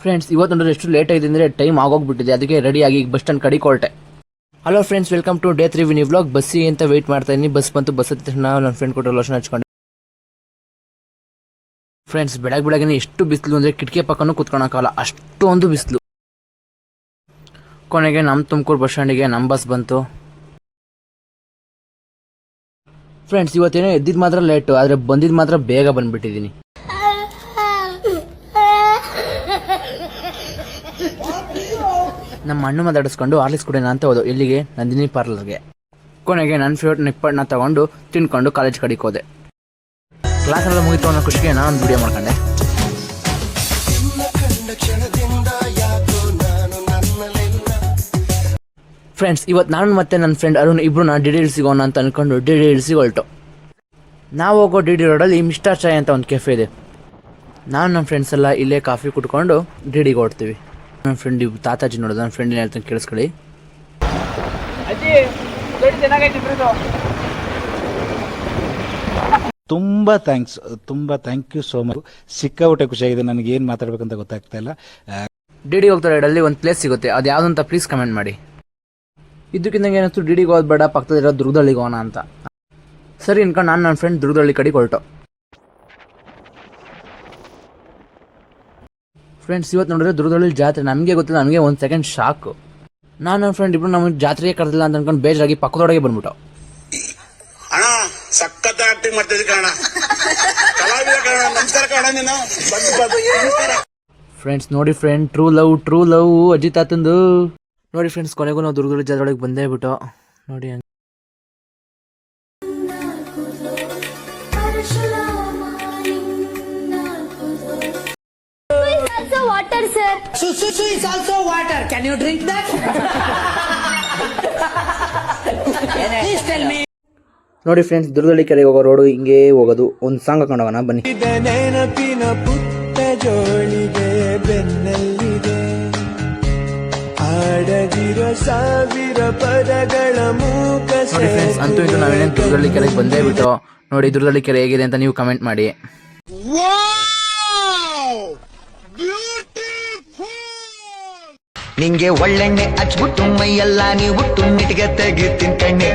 Friends ಇವತ್ತು ನೋಡಿದ್ರೆ ಎಷ್ಟು ಲೇಟ್ ಆಗಿದೆ ಅಂದರೆ ಟೈಮ್ ಆಗೋಗ್ಬಿಟ್ಟಿದೆ. ಅದಕ್ಕೆ ರೆಡಿಯಾಗಿ ಬಸ್ ಸ್ಟ್ಯಾಂಡ್ ಕಡೆಗೆ ಹೊರಟೆ. Hello friends, welcome to day 3 Vini vlog. ಬಸ್ಸಿ ಅಂತ ವೆಯ್ಟ್ ಮಾಡ್ತಾ ಇದ್ದೀನಿ. ಬಸ್ ಬಂತು. ಬಸ್ ಹತ್ತಿದ ತಕ್ಷಣ ನನ್ನ ಫ್ರೆಂಡ್ ಕೊಟ್ಟು ಲೋಷನ್ ಹಚ್ಕೊಂಡೆ. ಫ್ರೆಂಡ್ಸ್ ಬೆಳಗ್ಗೆ ಎಷ್ಟು ಬಿಸಿಲು ಅಂದರೆ ಕಿಟಕಿ ಪಕ್ಕನೂ ಕೂತ್ಕೊಳಕ್ಕಾಗಲ್ಲ, ಅಷ್ಟೊಂದು ಬಿಸಿಲು. ಕೊನೆಗೆ ನಮ್ಮ ತುಮಕೂರು ಬಸ್ ಸ್ಟ್ಯಾಂಡಿಗೆ ನಮ್ಮ ಬಸ್ ಬಂತು. ಫ್ರೆಂಡ್ಸ್ ಇವತ್ತೇನೋ ಎದ್ದಿದ್ದು ಮಾತ್ರ ಲೇಟು, ಆದರೆ ಬಂದಿದ್ದು ಮಾತ್ರ ಬೇಗ ಬಂದುಬಿಟ್ಟಿದ್ದೀನಿ. ನಮ್ಮ ಅಣ್ಣ ಮಾತಾಡಿಸ್ಕೊಂಡು ಆರ್ಲಿಸ್ ಕುಡಿಯೋಣ ಅಂತ ಹೋದೋ. ಎಲ್ಲಿಗೆ? ನಂದಿನಿ ಪಾರ್ಲರ್ಗೆ. ಕೊನೆಗೆ ನನ್ನ ಫೇವ್ರೇಟ್ ನಿಪ್ಪಣ್ಣನ ತಗೊಂಡು ತಿನ್ಕೊಂಡು ಕಾಲೇಜ್ ಕಡೆಗೆ ಹೋದೆ. ಕ್ಲಾಸೆಲ್ಲ ಮುಗಿತು ಅನ್ನೋ ಖುಷಿಗೆ ನಾನು ವಿಡಿಯೋ ಮಾಡ್ಕೊಂಡೆ. ಫ್ರೆಂಡ್ಸ್ ಇವತ್ತು ನಾನು ಮತ್ತೆ ನನ್ನ ಫ್ರೆಂಡ್ ಅರುಣ್ ಇಬ್ರು ಡಿ ಡಿ ಸಿಗೋಣ ಅಂತ ಅಂದ್ಕೊಂಡು ಡಿ ಡಿ ಸಿಗೆ ಹೊರಟು. ನಾವು ಹೋಗೋ ಡಿ ಡಿ ರೋಡಲ್ಲಿ ಮಿಸ್ಟರ್ ಚಾಯ್ ಅಂತ ಒಂದು ಕೆಫೆ ಇದೆ. ನಾನು ನಮ್ಮ ಫ್ರೆಂಡ್ಸ್ ಎಲ್ಲ ಇಲ್ಲೇ ಕಾಫಿ ಕುಟ್ಕೊಂಡು ಡಿ ಡಿಗೆ ಹೊಡ್ತೀವಿ. ನನ್ನ ಫ್ರೆಂಡ್ ತಾತಾಜಿ ನೋಡೋದು. ನನ್ನ ಫ್ರೆಂಡ್ ಏನು ಹೇಳ್ತಾನೆ ಕೇಳಿಸ್ಕೊಳ್ಳಿ. ತುಂಬ ಥ್ಯಾಂಕ್ ಯು ಸೋ ಮಚ್. ಸಿಕ್ಕಾಬಿಟ್ಟೆ ಖುಷಿಯಾಗಿದೆ. ನನಗೆ ಏನು ಮಾತಾಡ್ಬೇಕಂತ ಗೊತ್ತಾಗ್ತಾ ಇಲ್ಲ. ಡಿ ಡಿ ಹೋಗ್ತಾ ರೈಡಲ್ಲಿ ಒಂದು ಪ್ಲೇಸ್ ಸಿಗುತ್ತೆ, ಅದು ಯಾವುದಂತ ಪ್ಲೀಸ್ ಕಮೆಂಟ್ ಮಾಡಿ. ಇದಕ್ಕಿಂತ ಏನಿಸ್ತು, ಡಿ ಡಿಗೆ ಹೋದ್ ಬೇಡ, ಪಕ್ಕದಲ್ಲಿರೋ ದುರ್ಗದಳ್ಳಿಗೆ ಹೋಗೋಣ ಅಂತ. ಸರಿ ಅನ್ಕೊಂಡು ನಾನು ನನ್ನ ಫ್ರೆಂಡ್ ದುರ್ಗದಳ್ಳಿ ಕಡೆಗೆ ಹೊರಟು. ಫ್ರೆಂಡ್ಸ್ ಇವತ್ತು ನೋಡಿದ್ರೆ ದುರ್ಗದಳ್ಳಿ ಜಾತ್ರೆ. ನಮಗೆ ಗೊತ್ತಿಲ್ಲ, ನನಗೆ ಒಂದು ಸೆಕೆಂಡ್ ಶಾಕು. ನಾನು ನನ್ನ ಫ್ರೆಂಡ್ ಇಬ್ಬರು ನಮಗೆ ಜಾತ್ರೆಗೆ ಕರೆದಿಲ್ಲ ಅಂತ ಅನ್ಕೊಂಡು ಬೇಜಾರಾಗಿ ಪಕ್ಕದೊಳಗೆ ಬಂದ್ಬಿಟ್ಟು. ಅಣ್ಣ ಸಖತ್ ಆಕ್ಟಿಂಗ್ ಮಾಡ್ತಿದ್ದೆ ಕಣ. ಫ್ರೆಂಡ್ಸ್ ನೋಡಿ ಫ್ರೆಂಡ್, ಟ್ರೂ ಲವ್ ಅಜಿತ್ ಆತಂದು ನೋಡಿ. ಫ್ರೆಂಡ್ಸ್ ಕೊನೆಗೂ ನಾವು ದುರ್ಗದಳ್ಳಿ ಜಾತ್ರೆ ಒಳಗೆ ಬಂದೇ ಬಿಟ್ಟು ನೋಡಿ. Water, sir. Susu is also water. Can you drink that? Please tell me. ನೋಡಿ ಫ್ರೆಂಡ್ಸ್, ದುರ್ಗದಳ್ಳಿ ಕೆರೆಗೆ ಹೋಗೋ ರೋಡು ಹಿಂಗೆ ಹೋಗೋದು. ಒಂದು ಸಾಂಗ್ ಹಾಕೊಂಡು ಹೋಗೋಣ ಬನ್ನಿ. ನೆನಪಿನ ಪುಟ್ಟ ಜೋಳಿಗೆ ಬೆನ್ನಲ್ಲಿದೆ, ಆಡದಿರೋ ಸಾವಿರ ಪದಗಳ ಮೂಕ. ನೋಡಿ ಫ್ರೆಂಡ್ಸ್, ಅಂತೂ ಇದು ನಾವೇನೇನು ದುರ್ಗದಳ್ಳಿ ಕೆರೆಗೆ ಬಂದೇ ಬಿಟ್ಟು. ನೋಡಿ ದುರ್ಗದಳ್ಳಿ ಕೆರೆ ಹೇಗಿದೆ ಅಂತ ನೀವು ಕಮೆಂಟ್ ಮಾಡಿ. ನಿಂಗೆ ಒಳ್ಳೆಣ್ಣೆ ಹಚ್ಬಿಟ್ಟು ಮೈಯೆಲ್ಲ ನೀವು ತುಂಬಿಟ್ಟಿಗೆ ತೆಗಿತೀನಿ ಕಣ್ಣೆ.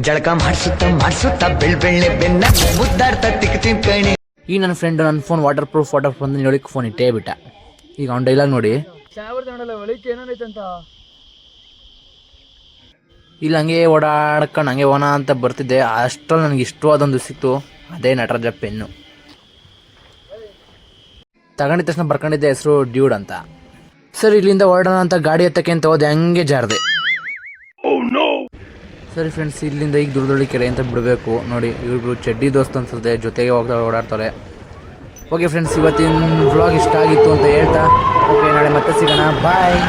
ಜಳಕ ಮಾಡಿಸುತ್ತ ಬೆಳ್ಳೆ ಬೆನ್ನ ಮುದ್ದಾಡ್ತಾ ತಿಕ್ತೀನಿ ಕಣ್ಣೆ. ಈ ನನ್ನ ಫ್ರೆಂಡ್ ನನ್ನ ಫೋನ್ ವಾಟರ್ ಪ್ರೂಫ್ ಅಂತ ನೋಡಿ ಫೋನ್ ಇಟ್ಟೇ ಬಿಟ್ಟ. ಈಗ ಅವ್ನ ಡೈಲಾಗ್ ನೋಡಿ. ಇಲ್ಲ ಹಂಗೆ ಓಡಾಡ್ಕೊಂಡು ಹಂಗೆ ಓನ ಅಂತ ಬರ್ತಿದ್ದೆ. ಅಷ್ಟರಲ್ಲಿ ನನಗೆ ಇಷ್ಟವಾದೊಂದು ಸಿಕ್ತು, ಅದೇ ನಟರಾಜ ಪೆನ್ನು. ತಗೊಂಡಿದ ತಕ್ಷಣ ಬರ್ಕೊಂಡಿದ್ದೆ ಹೆಸರು ಡ್ಯೂಡ್ ಅಂತ. ಸರಿ ಇಲ್ಲಿಂದ ಹೊರಡೋಣ ಅಂತ ಗಾಡಿ ಎತ್ತಕ್ಕೆ ಅಂತ ಹೋದೆ, ಹಂಗೆ ಜಾರದೆ. ಸರಿ ಫ್ರೆಂಡ್ಸ್, ಇಲ್ಲಿಂದ ಈಗ ದುರ್ಗದಳ್ಳಿ ಕೆರೆ ಅಂತ ಬಿಡಬೇಕು. ನೋಡಿ ಇವ್ರಿಬ್ರು ಚಡ್ಡಿ ದೋಸ್ತ್ ಅನ್ಸುತ್ತೆ, ಜೊತೆಗೆ ಓಡಾಡ್ತಾರೆ. ಓಕೆ ಫ್ರೆಂಡ್ಸ್, ಇವತ್ತಿನ ವ್ಲಾಗ್ ಇಷ್ಟ ಆಗಿತ್ತು ಅಂತ ಹೇಳ್ತಾ ಓಕೆ, ನಾಳೆ ಮತ್ತೆ ಸಿಗೋಣ. ಬಾಯ್.